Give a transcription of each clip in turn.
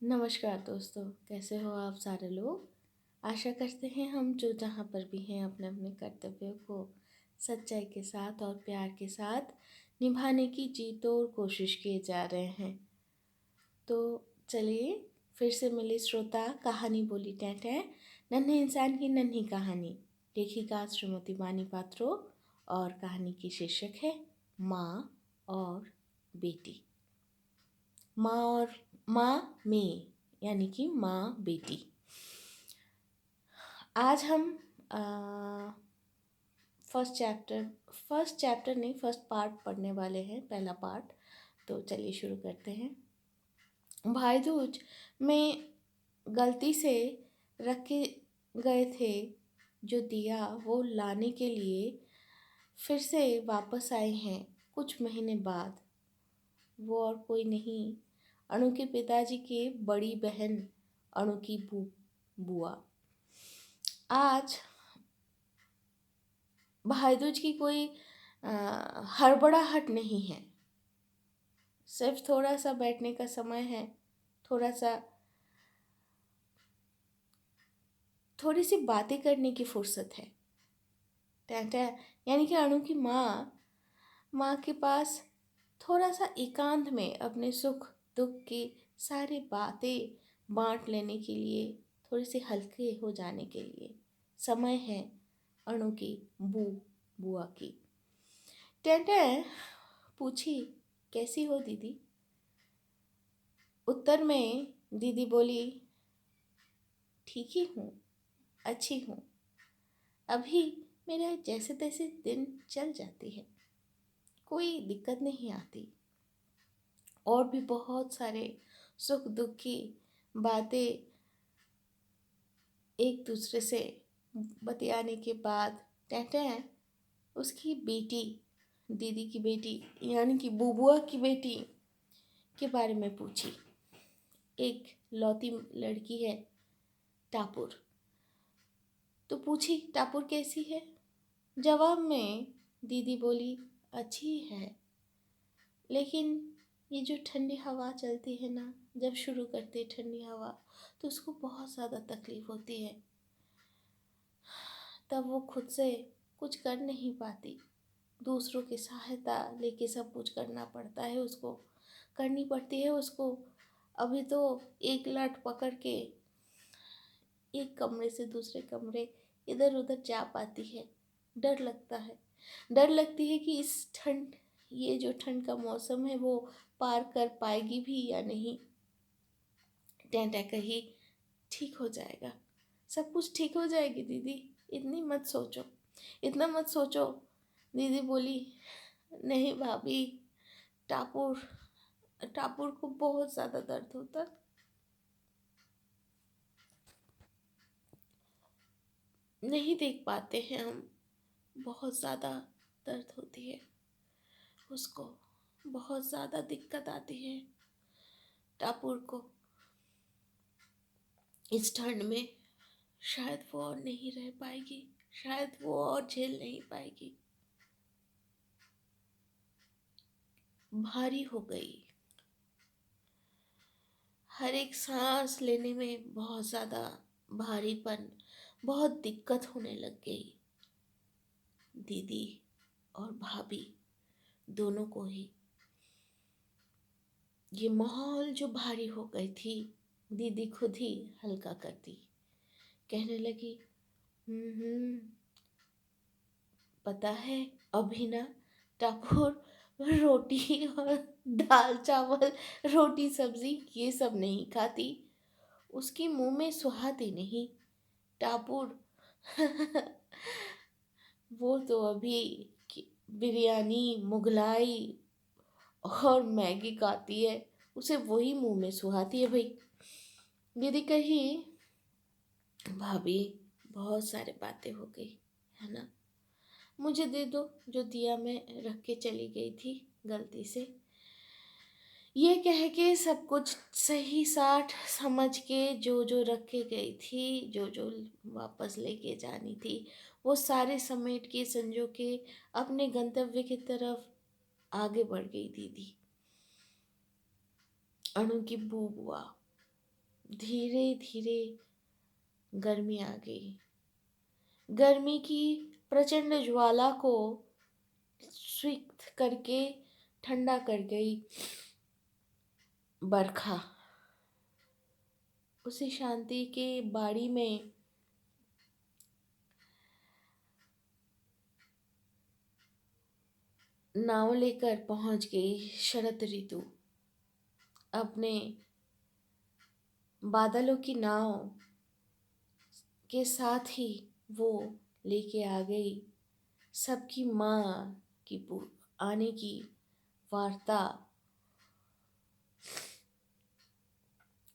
नमस्कार दोस्तों, कैसे हो आप सारे लोग। आशा करते हैं हम जो जहाँ पर भी हैं अपने अपने कर्तव्यों को सच्चाई के साथ और प्यार के साथ निभाने की जी तोड़ कोशिश किए जा रहे हैं। तो चलिए फिर से मिली श्रोता कहानी बोली टैटै नन्हे इंसान की नन्ही कहानी। लेखिका श्रीमती वानी पात्रो और कहानी की शीर्षक है माँ और बेटी। माँ में यानी कि माँ बेटी। आज हम फर्स्ट चैप्टर नहीं फर्स्ट पार्ट पढ़ने वाले हैं, पहला पार्ट। तो चलिए शुरू करते हैं। भाई दूज में गलती से रखे गए थे जो दिया वो लाने के लिए फिर से वापस आए हैं कुछ महीने बाद। वो और कोई नहीं, अनु के पिताजी की बड़ी बहन अनु की बुआ। आज भाई दूज की कोई हड़बड़ाहट नहीं है, सिर्फ थोड़ा सा बैठने का समय है, थोड़ी सी बातें करने की फुर्सत है। टैटा यानी कि अनु की माँ के पास थोड़ा सा एकांत में अपने सुख दुख की सारी बातें बांट लेने के लिए, थोड़ी सी हल्के हो जाने के लिए समय है अनु की बुआ की। टैटा पूछी, कैसी हो दीदी। उत्तर में दीदी बोली, ठीक ही हूँ, अच्छी हूँ। अभी मेरे जैसे तैसे दिन चल जाती है, कोई दिक्कत नहीं आती। और भी बहुत सारे सुख दुख की बातें एक दूसरे से बतियाने के बाद टैटा उसकी बेटी, दीदी की बेटी यानी कि बुबुआ की बेटी के बारे में पूछी। एक लौती लड़की है टापुर। तो पूछी, टापुर कैसी है। जवाब में दीदी बोली, अच्छी है, लेकिन ये जो ठंडी हवा चलती है ना, जब शुरू करती है ठंडी हवा तो उसको बहुत ज़्यादा तकलीफ़ होती है। तब वो खुद से कुछ कर नहीं पाती, दूसरों की सहायता लेके सब कुछ करना पड़ता है, उसको करनी पड़ती है उसको। अभी तो एक लाठ पकड़ के एक कमरे से दूसरे कमरे इधर उधर जा पाती है। डर लगता है, डर लगती है कि ये जो ठंड का मौसम है वो पार कर पाएगी भी या नहीं। टेंटा कही, ठीक हो जाएगा, सब कुछ ठीक हो जाएगी दीदी, इतना मत सोचो। दीदी बोली, नहीं भाभी, टापुर टापुर को बहुत ज़्यादा दर्द होता, नहीं देख पाते हैं हम, बहुत ज़्यादा दर्द होती है उसको, बहुत ज़्यादा दिक्कत आती है टापुर को इस ठंड में। शायद वो और नहीं रह पाएगी, शायद वो और झेल नहीं पाएगी, भारी हो गई। हर एक सांस लेने में बहुत ज़्यादा भारीपन, बहुत दिक्कत होने लग गई दीदी और भाभी दोनों को ही। ये माहौल जो भारी हो गई थी, दीदी खुद ही हल्का कर दी, कहने लगी, पता है अभी ना टापुर रोटी और दाल चावल, रोटी सब्जी ये सब नहीं खाती, उसकी मुंह में सुहाती नहीं टापुर। वो तो अभी बिरयानी, मुगलाई और मैगी खाती है, उसे वही मुंह में सुहाती है भाई। दीदी कही, भाभी बहुत सारे बातें हो गई है ना, मुझे दे दो जो दिया मैं रख के चली गई थी गलती से। ये कह के सब कुछ सही साठ समझ के जो जो रख के गई थी, जो जो वापस लेके जानी थी, वो सारे समेट के संजो के अपने गंतव्य की तरफ आगे बढ़ गई दीदी। अनु की बुआ धीरे धीरे गर्मी आ गई। गर्मी की प्रचंड ज्वाला को स्विक्त करके ठंडा कर गई बरखा। उसी शांति के बाड़ी में नाव लेकर पहुंच गई शरद ऋतु। अपने बादलों की नाव के साथ ही वो लेके आ गई सबकी माँ की आने की वार्ता।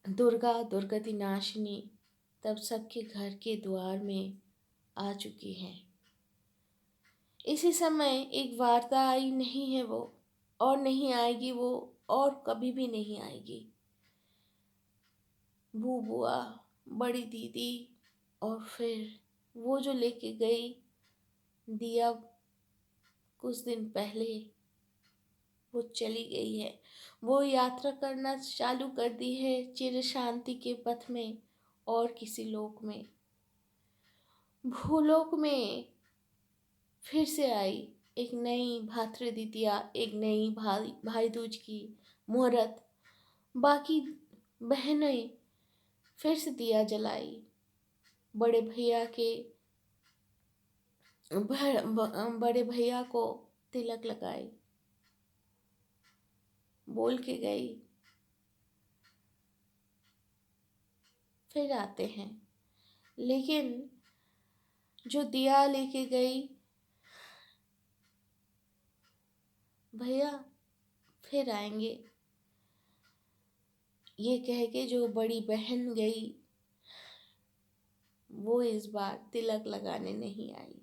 दुर्गा दुर्गति नाशिनी तब सबके घर के द्वार में आ चुकी हैं। इसी समय एक वार्ता आई, नहीं है वो और नहीं आएगी वो और कभी भी नहीं आएगी। बुआ, बड़ी दीदी और फिर वो जो लेके गई दिया कुछ दिन पहले वो चली गई है। वो यात्रा करना चालू कर दी है चिर शांति के पथ में और किसी लोक में। भूलोक में फिर से आई एक नई भातृ द्वितीया, एक नई भाई दूज की मुहूर्त। बाकी बहनें फिर से दिया जलाई, बड़े भैया के बड़े भैया को तिलक लगाई, बोल के गई। फिर आते हैं, लेकिन जो दिया लेके गई भैया फिर आएंगे ये कह के जो बड़ी बहन गई वो इस बार तिलक लगाने नहीं आई।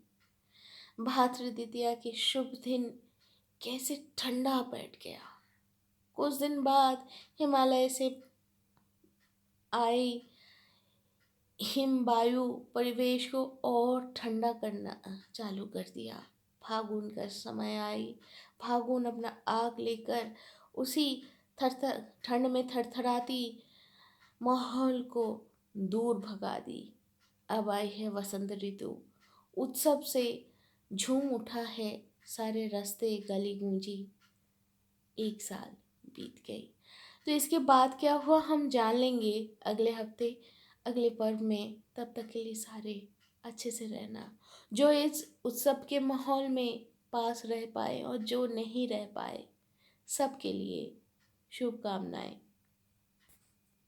भातृ द्वितीया के शुभ दिन कैसे ठंडा बैठ गया। कुछ दिन बाद हिमालय से आई हिम वायु परिवेश को और ठंडा करना चालू कर दिया। फागुन का समय आई, फागुन अपना आग लेकर उसी थरथर ठंड में थरथराती माहौल को दूर भगा दी। अब आई है वसंत ऋतु, उत्सव से झूम उठा है सारे रास्ते गली गूंजी। एक साल बीत गई। तो इसके बाद क्या हुआ हम जान लेंगे अगले हफ्ते अगले पर्व में। तब तक के लिए सारे अच्छे से रहना। जो इस उत्सव के माहौल में पास रह पाए और जो नहीं रह पाए सबके लिए शुभकामनाएं।